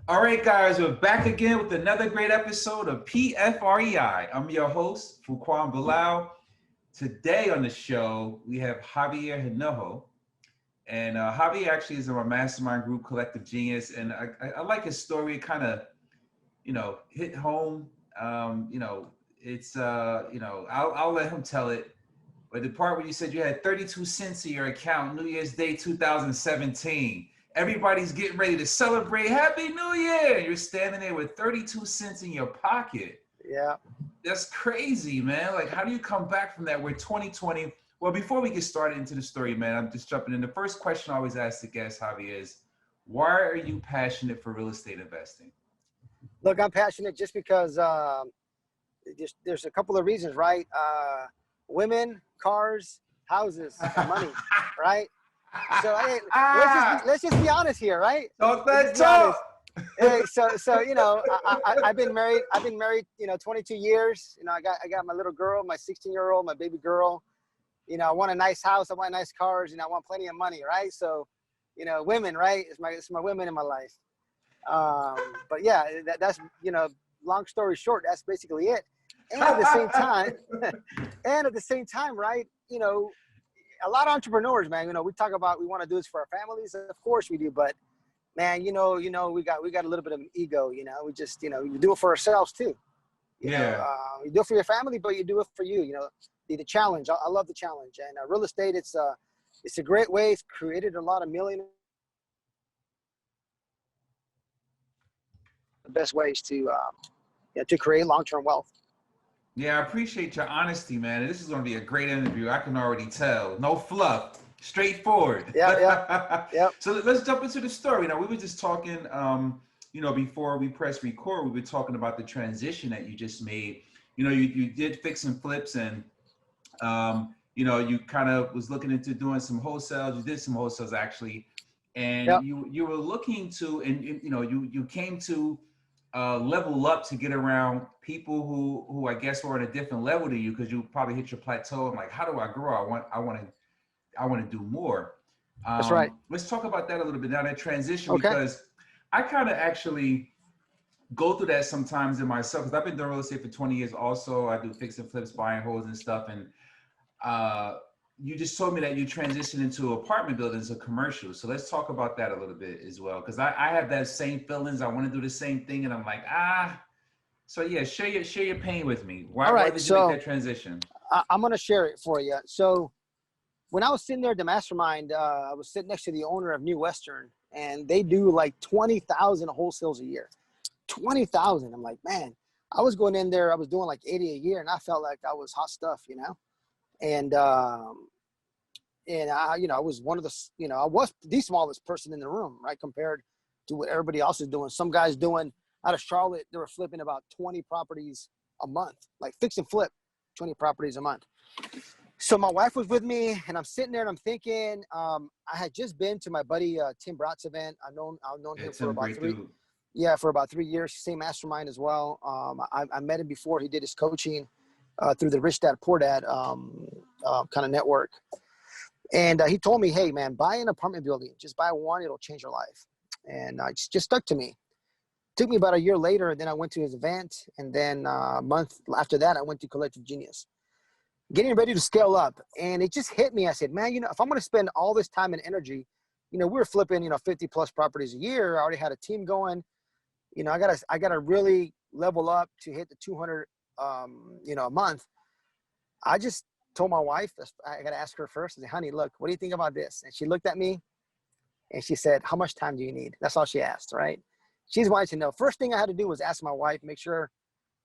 All right, guys, we're back again with another great episode of PFREI. I'm your host, Faquan. Today on the show, we have Javier Hinojo. And Javier actually is in our Mastermind group, Collective Genius. And I like his story. It kind of, hit home. I'll let him tell it. But the part where you said you had 32 cents in your account, New Year's Day 2017. Everybody's getting ready to celebrate Happy New Year. You're standing there with 32 cents in your pocket. Yeah. That's crazy, man. Like, how do you come back from that? We're 2020. Well, before we get started into the story, man, I'm just jumping in. The first question I always ask the guest, Javi, is why are you passionate for real estate investing? Look, I'm passionate just because there's a couple of reasons, right? Women, cars, houses, and money, right? So hey, let's just be honest here, right? Talk that talk. Hey, so I've been married. 22 years. I got my little girl, my 16-year-old, my baby girl. I want a nice house. I want nice cars. I want plenty of money, right? So, women, right? It's my women in my life. But yeah, that's long story short, that's basically it. And at the same time, right? A lot of entrepreneurs, man, we talk about we want to do this for our families. Of course we do, but man, we got a little bit of an ego, we just, you do it for ourselves too. You do it for your family, but you do it for you, the challenge. I love the challenge. And real estate, it's a great way. It's created a lot of millionaires. The best ways to create long-term wealth. Yeah, I appreciate your honesty, man. This is going to be a great interview. I can already tell. No fluff, straightforward. Yeah. So let's jump into the story. Now, we were just talking, before we press record, we were talking about the transition that you just made. You did fix and flips, and you kind of was looking into doing some wholesales. You did some wholesales actually, and you were looking to, and you came to level up to get around people who I guess were on a different level to you, because you probably hit your plateau and like, how do I grow? I want to do more. That's right. Let's talk about that a little bit now, that transition, because I kind of actually go through that sometimes in myself, because I've been doing real estate for 20 years also. I do fix and flips, buying homes and stuff. And you just told me that you transitioned into apartment buildings or commercial. So let's talk about that a little bit as well, because I have that same feelings. I want to do the same thing, and I'm like, So yeah, share your pain with me. Why did you make that transition? I'm going to share it for you. So when I was sitting there at the Mastermind, I was sitting next to the owner of New Western, and they do like 20,000 wholesales a year. 20,000. I'm like, man, I was going in there. I was doing like 80 a year, and I felt like I was hot stuff, And I was one of the, I was the smallest person in the room, right? Compared to what everybody else is doing. Some guys doing out of Charlotte, they were flipping about 20 properties a month, like fix and flip 20 properties a month. So my wife was with me, and I'm sitting there and I'm thinking, I had just been to my buddy, Tim Brott's event. I've known him for about 3 years, same Mastermind as well. I met him before he did his coaching through the Rich Dad Poor Dad kind of network. And he told me, hey, man, buy an apartment building. Just buy one. It'll change your life. And it just stuck to me. Took me about a year later, and then I went to his event. And then a month after that, I went to Collective Genius, getting ready to scale up. And it just hit me. I said, man, if I'm going to spend all this time and energy, we were flipping, 50 plus properties a year. I already had a team going. I gotta really level up to hit the 200 a month. I just told my wife, I got to ask her first. I said, honey, look, what do you think about this? And she looked at me and she said, how much time do you need? That's all she asked, right? She's wanting to know. First thing I had to do was ask my wife, make sure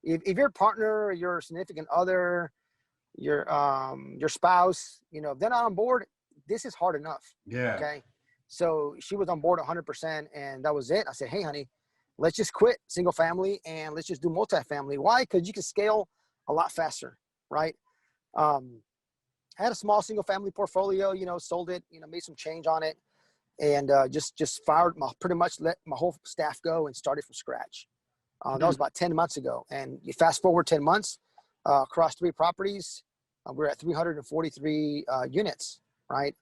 if your partner, your significant other, your spouse, if they're not on board, this is hard enough. Yeah. Okay. So she was on board 100%, and that was it. I said, hey, honey, let's just quit single family and let's just do multifamily. Why? Because you can scale a lot faster, right? I had a small single family portfolio, sold it, made some change on it, and just pretty much let my whole staff go and started from scratch. That was about 10 months ago. And you fast forward 10 months, across 3 properties, we're at 343 units, right?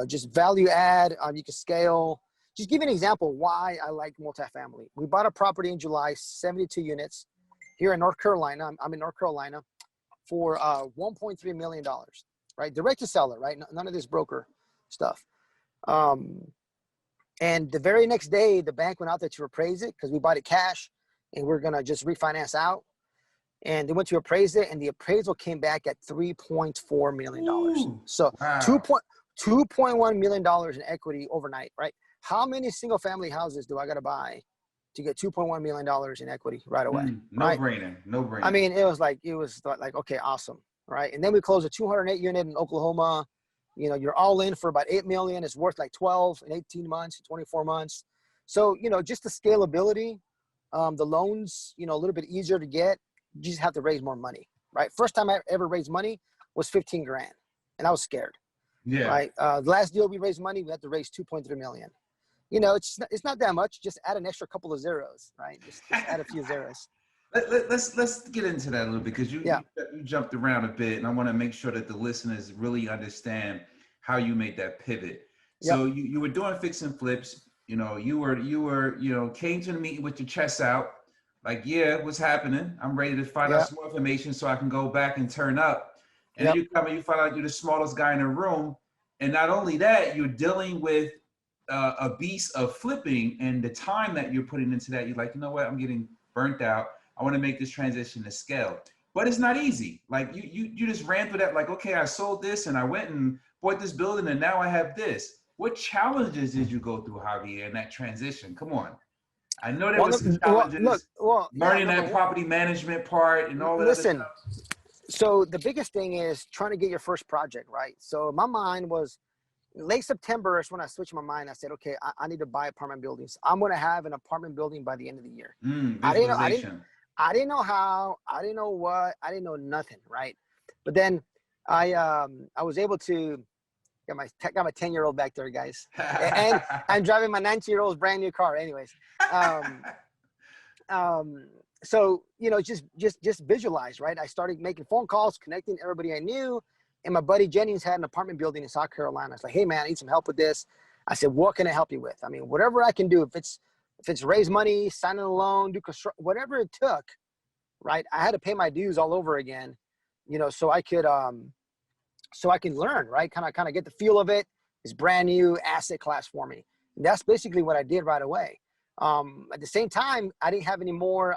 Just value add, you can scale. just give you an example why I like multifamily. We bought a property in July, 72 units here in North Carolina. I'm in North Carolina for $1.3 million, right? Direct to seller, right? None of this broker stuff. And the very next day, the bank went out there to appraise it because we bought it cash and we're going to just refinance out. And they went to appraise it, and the appraisal came back at $3.4 million. Ooh, So wow. $2.1 million in equity overnight, right? How many single family houses do I got to buy to get $2.1 million in equity right away? No Right? brainer. No brainer. I mean, it was like, okay, awesome. Right. And then we closed a 208 unit in Oklahoma. You know, you're all in for about 8 million. It's worth like 12 in 18 months, 24 months. So, you know, just the scalability, the loans, you know, a little bit easier to get. You just have to raise more money, right? First time I ever raised money was 15 grand, and I was scared. Yeah. Right. The last deal we raised money, we had to raise 2.3 million. You know, it's not that much. Just add an extra couple of zeros, right? Just add a few zeros. Let's get into that a little bit, because you jumped around a bit, and I want to make sure that the listeners really understand how you made that pivot. So you were doing fix and flips. You know, you were came to the meeting with your chest out. Like, yeah, what's happening? I'm ready to find out some more information so I can go back and turn up. And then you come and you find out you're the smallest guy in the room. And not only that, you're dealing with a beast of flipping, and the time that you're putting into that, you're like, you know what? I'm getting burnt out. I want to make this transition to scale. But it's not easy. Like you just ran through that, like, okay, I sold this and I went and bought this building and now I have this. What challenges did you go through, Javier, in that transition? Come on. I know there was some challenges, learning that property management part and all that other stuff. So the biggest thing is trying to get your first project, right? So my mind was late September is when I switched my mind. I said, okay, I need to buy apartment buildings. I'm going to have an apartment building by the end of the year. I didn't know how, I didn't know what, I didn't know nothing, right? But then I was able to got my 10-year-old back there, guys. And I'm driving my 19-year-old's brand new car anyways. So, you know, just visualize, right? I started making phone calls, connecting everybody I knew. And my buddy Jennings had an apartment building in South Carolina. I was like, hey man, I need some help with this. I said, what can I help you with? I mean, whatever I can do, if it's raise money, sign a loan, do construct, whatever it took, right? I had to pay my dues all over again, you know, so I can learn, right? Kind of get the feel of it. It's brand new asset class for me. And that's basically what I did right away. At the same time, I didn't have any more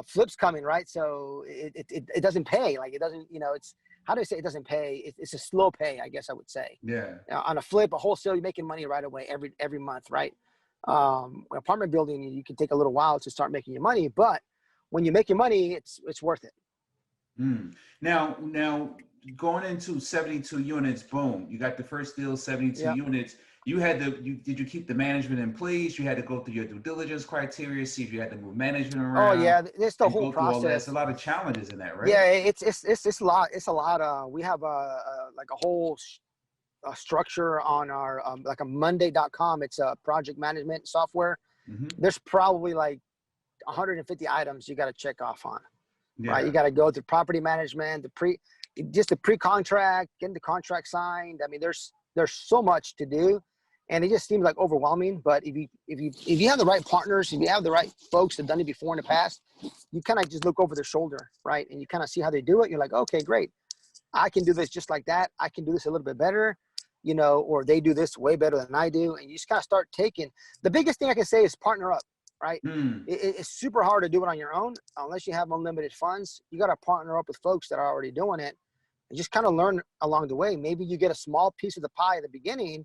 flips coming, right? So it doesn't pay. Like it doesn't, you know, it's, how do I say it doesn't pay? It's a slow pay, I guess I would say. Yeah. On a flip, a wholesale, you're making money right away every month, right? Apartment building, you can take a little while to start making your money, but when you make your money, it's worth it. Now going into 72 units, boom, you got the first deal, 72 units. Did you keep the management in place? You had to go through your due diligence criteria, see if you had to move management around. Oh yeah, it's the whole process. There's a lot of challenges in that, right? Yeah, it's a lot. It's a lot. We have like a whole structure on our like a Monday.com. It's a project management software. There's probably like 150 items you got to check off on. Right, you got to go through property management, the pre-contract, getting the contract signed. I mean, there's so much to do, and it just seems like overwhelming. But if you have the right partners, if you have the right folks that done it before in the past, you kind of just look over their shoulder, right, and you kind of see how they do it. You're like, okay, great, I can do this just like that. I can do this a little bit better, you know, or they do this way better than I do, and you just kind of start taking. The biggest thing I can say is partner up. Right. It's super hard to do it on your own unless you have unlimited funds. You got to partner up with folks that are already doing it and just kind of learn along the way. Maybe you get a small piece of the pie at the beginning,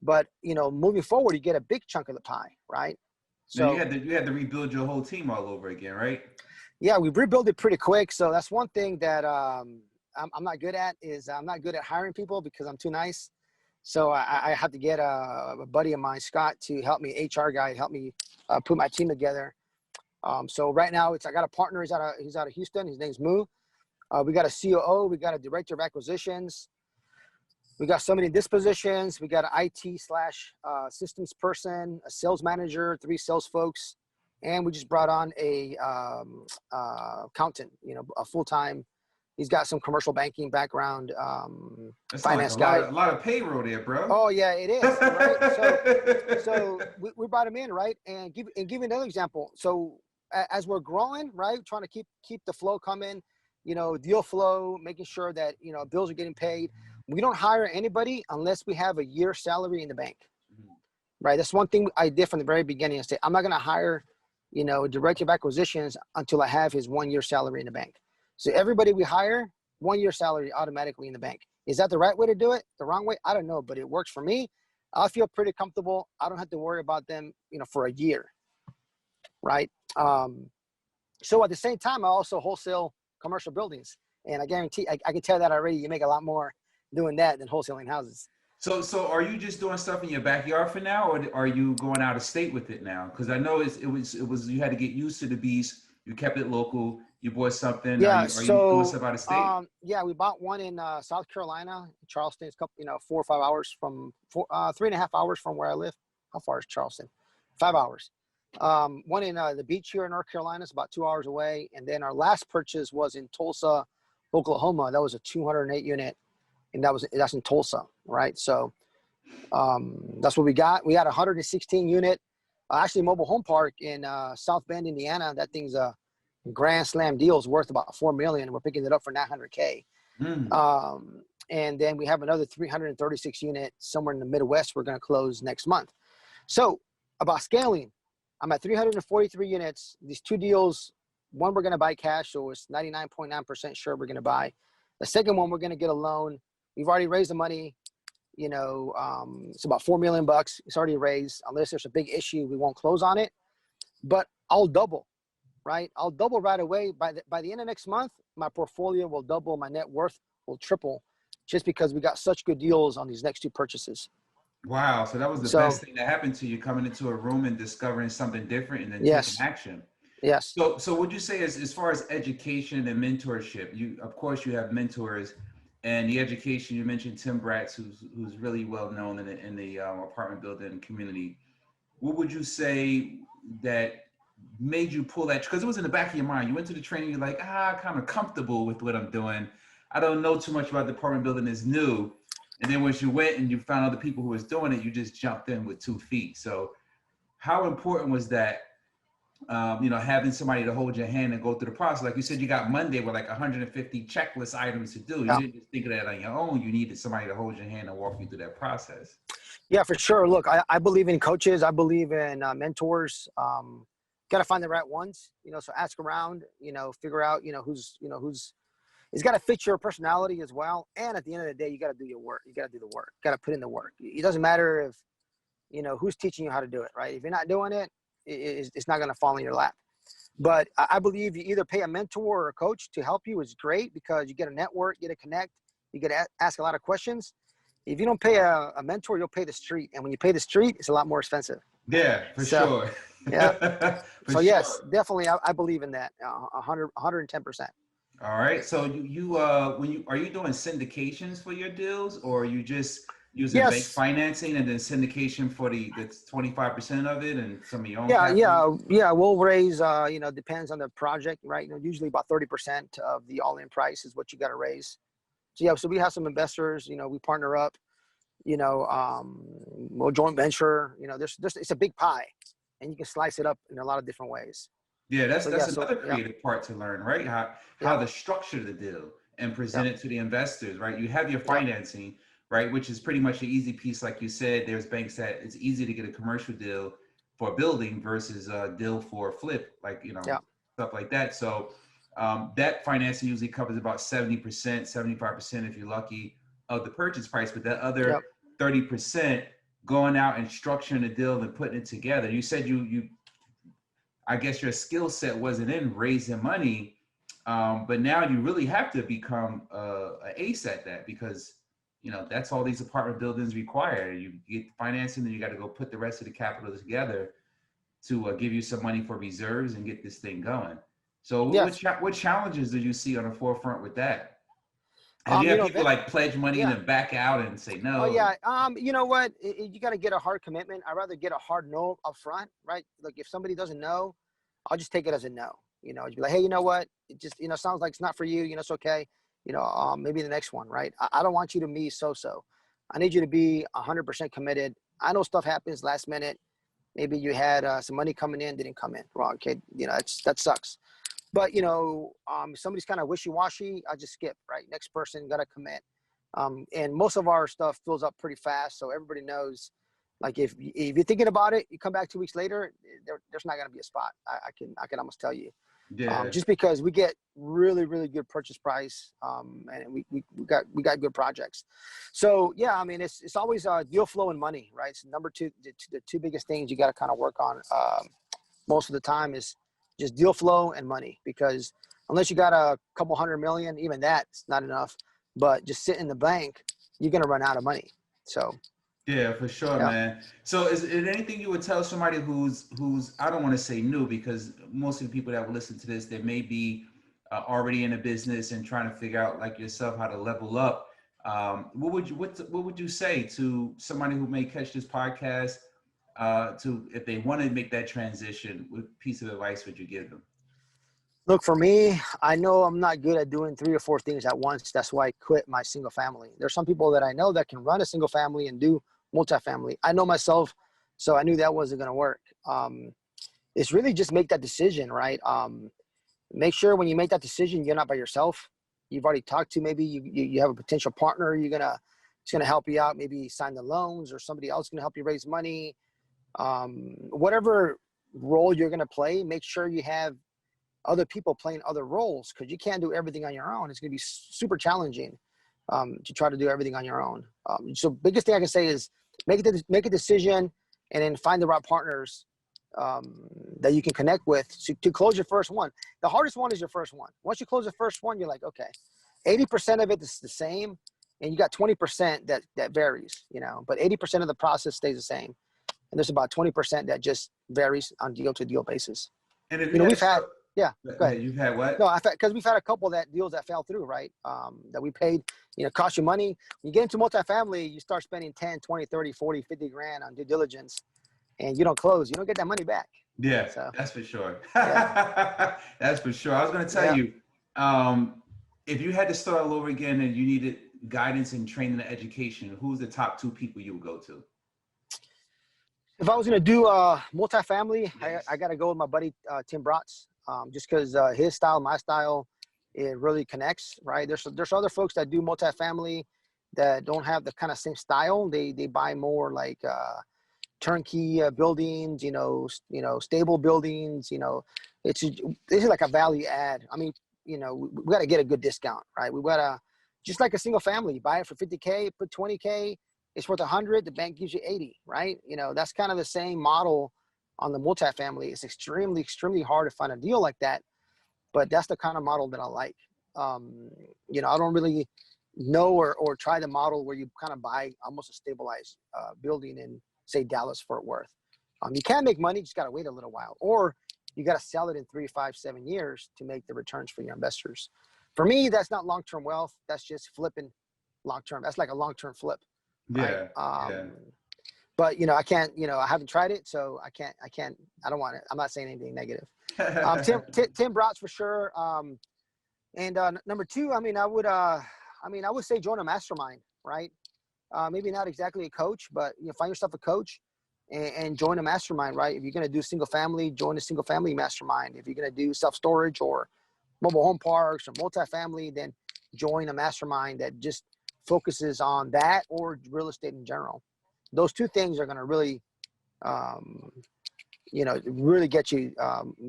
but you know, moving forward, you get a big chunk of the pie. Right. So now you had to rebuild your whole team all over again, right? Yeah, we rebuilt it pretty quick. So that's one thing that I'm not good at is I'm not good at hiring people because I'm too nice. So I have to get a buddy of mine, Scott, to help me, HR guy, help me put my team together. So right now I got a partner. He's out of Houston. His name's Moo. We got a COO. We got a director of acquisitions. We got somebody in dispositions. We got an IT/systems person, a sales manager, 3 sales folks, and we just brought on a accountant. You know, a full-time He's got some commercial banking background, That sounds finance like guy. a lot of payroll there, bro. Oh yeah, it is, right? So we brought him in, right? And give you another example. So as we're growing, right, trying to keep the flow coming, deal flow, making sure that bills are getting paid. We don't hire anybody unless we have a year's salary in the bank, right? That's one thing I did from the very beginning. I said I'm not going to hire, director of acquisitions until I have his 1 year salary in the bank. So everybody we hire, 1 year salary automatically in the bank. Is that the right way to do it? The wrong way? I don't know, but it works for me. I feel pretty comfortable. I don't have to worry about them, for a year, right? So at the same time, I also wholesale commercial buildings, and I guarantee I can tell that already. You make a lot more doing that than wholesaling houses. So are you just doing stuff in your backyard for now, or are you going out of state with it now? Because I know it was you had to get used to the beast. You kept it local. You bought something. Yeah. Are you doing stuff out of state? Yeah, we bought one in South Carolina, Charleston. It's 4 or 5 hours from 3.5 hours from where I live. How far is Charleston? 5 hours. One in the beach here in North Carolina is about 2 hours away. And then our last purchase was in Tulsa, Oklahoma. That was a 208 unit. And that's in Tulsa, right? So that's what we got. We got a 116 unit, actually mobile home park in South Bend, Indiana. That thing's a grand slam deal, is worth about $4 million. We're picking it up for $900K. And then we have another 336 unit somewhere in the Midwest we're going to close next month. So about scaling, I'm at 343 units. These two deals, one we're going to buy cash, so it's 99.9% sure we're going to buy. The second one we're going to get a loan. We've already raised the money. It's about $4 million. It's already raised. Unless there's a big issue, we won't close on it. But I'll double, right? I'll double right away. By the end of next month, my portfolio will double. My net worth will triple, just because we got such good deals on these next two purchases. Wow. So that was the best thing that happened to you, coming into a room and discovering something different and then taking action. Yes. So would you say as far as education and mentorship, of course you have mentors, and the education, you mentioned Tim Bratz, who's really well known in the apartment building community. What would you say that made you pull that? Because it was in the back of your mind. You went to the training, you're like, kind of comfortable with what I'm doing. I don't know too much about the apartment building, it's new. And then once you went and you found other people who was doing it, you just jumped in with 2 feet. So how important was that? Having somebody to hold your hand and go through the process. Like you said, you got Monday with like 150 checklist items to do. You didn't just think of that on your own. You needed somebody to hold your hand and walk you through that process. Yeah, for sure. Look, I believe in coaches. I believe in mentors. Got to find the right ones, so ask around, figure out, who's it's got to fit your personality as well. And at the end of the day, you got to do your work. You got to do the work. Got to put in the work. It doesn't matter if, who's teaching you how to do it, right? If you're not doing it, it's not going to fall in your lap. But I believe you either pay a mentor or a coach to help you is great, because you get a network, you get to connect, you get to ask a lot of questions. If you don't pay a mentor, you'll pay the street. And when you pay the street, it's a lot more expensive. Yeah, for sure. Yeah. Yes, definitely. I believe in that 110%. All right. So are you doing syndications for your deals, or are you just using bank financing and then syndication for the 25% of it and some of your own capital? Yeah. We'll raise, depends on the project, right? Usually about 30% of the all-in price is what you got to raise. So we have some investors, we partner up, we'll joint venture, it's a big pie, and you can slice it up in a lot of different ways. Yeah, that's another creative part to learn, right? How to structure the deal and present it to the investors, right? You have your financing, right? Which is pretty much an easy piece. Like you said, there's banks that it's easy to get a commercial deal for a building versus a deal for a flip, like, stuff like that. So that financing usually covers about 70%, 75% if you're lucky of the purchase price, but that other 30% going out and structuring the deal and putting it together. You said I guess your skill set wasn't in raising money, but now you really have to become an ace at that, because that's all these apartment buildings require. You get financing, then you got to go put the rest of the capital together to give you some money for reserves and get this thing going. So what challenges did you see on the forefront with that? Have you had people like pledge money and then back out and say no? Oh yeah. You know what? You got to get a hard commitment. I'd rather get a hard no up front, right? Like if somebody doesn't know, I'll just take it as a no. You know, you'd be like, hey, you know what? It just, you know, sounds like it's not for you. You know, it's okay. You know, maybe the next one, right? I don't want you to be so-so. I need you to be 100% committed. I know stuff happens last minute. Maybe you had some money coming in, didn't come in. Well, okay, you know, that sucks. But, you know, somebody's kind of wishy-washy, I just skip, right? Next person, got to commit. And most of our stuff fills up pretty fast. So everybody knows, like, if you're thinking about it, you come back 2 weeks later, there's not going to be a spot. I can almost tell you. Yeah. Just because we get really, really good purchase price, and we got good projects. So yeah, I mean, it's always deal flow and money, right? So number two, the two biggest things you got to kind of work on most of the time is just deal flow and money, because unless you got a couple 100 million, even that's not enough. But just sit in the bank, you're gonna run out of money. So. Yeah, for sure, Yeah. man. So is there anything you would tell somebody who's I don't want to say new, because most of the people that will listen to this, they may be already in a business and trying to figure out, like yourself, how to level up. What would you say to somebody who may catch this podcast, to, if they want to make that transition? What piece of advice would you give them? Look, for me, I know I'm not good at doing 3 or 4 things at once. That's why I quit my single family. There's some people that I know that can run a single family and do multifamily. I know myself, so I knew that wasn't going to work. It's really just make that decision, right? Make sure when you make that decision, you're not by yourself. You've already talked to, maybe you have a potential partner. It's going to help you out. Maybe sign the loans, or somebody else going to help you raise money. Whatever role you're going to play, make sure you have other people playing other roles, because you can't do everything on your own. It's going to be super challenging to try to do everything on your own. So biggest thing I can say is make a decision, and then find the right partners that you can connect with to close your first one. The hardest one is your first one. Once you close the first one, you're like, okay, 80% of it is the same, and you got 20% that varies, you know, but 80% of the process stays the same. And there's about 20% that just varies on deal to deal basis. And if You know, we've had, yeah, go ahead. You've had what? No, because we've had a couple deals that fell through, right? That we paid, you know, cost you money. When you get into multifamily, you start spending 10, 20, 30, 40, 50 grand on due diligence, and you don't close. You don't get that money back. Yeah, so, that's for sure. Yeah. That's for sure. I was going to tell you, if you had to start all over again and you needed guidance and training and education, who's the top 2 people you would go to? If I was going to do multifamily, Yes. I got to go with my buddy Tim Bratz, just because his style, my style, it really connects, right? There's other folks that do multifamily that don't have the kind of same style. They buy more like turnkey buildings, you know, stable buildings. You know, this is like a value add. I mean, you know, we got to get a good discount, right? We got to, just like a single family, buy it for 50K, put 20K. It's worth 100. The bank gives you 80, right? You know, that's kind of the same model on the multifamily. It's extremely, extremely hard to find a deal like that, but that's the kind of model that I like. You know, I don't really know or try the model where you kind of buy almost a stabilized building in, say, Dallas, Fort Worth. You can make money, just got to wait a little while, or you got to sell it in 3, 5, 7 years to make the returns for your investors. For me, that's not long-term wealth. That's just flipping long-term. That's like a long-term flip. Right. Yeah. But, you know, I can't, you know, I haven't tried it, so I don't want it. I'm not saying anything negative. Tim Bratz for sure. And number 2, I mean, I would say join a mastermind, right? Maybe not exactly a coach, but, you know, find yourself a coach and join a mastermind, right? If you're going to do single family, join a single family mastermind. If you're going to do self-storage or mobile home parks or multifamily, then join a mastermind that just focuses on that, or real estate in general. Those 2 things are going to really, you know, really get you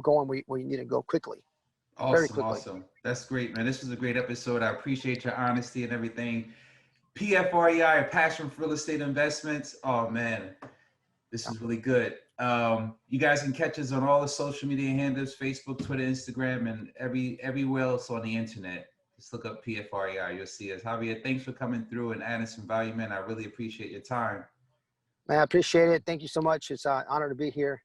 going where you need to go quickly. Very quickly. Awesome. That's great, man. This was a great episode. I appreciate your honesty and everything. PFREI, a passion for real estate investments. Oh man, this is really good. You guys can catch us on all the social media handles: Facebook, Twitter, Instagram, and everywhere else on the internet. Just look up PFREI. You'll see us. Javier, thanks for coming through and adding some value, man. I really appreciate your time. Man, I appreciate it. Thank you so much. It's an honor to be here.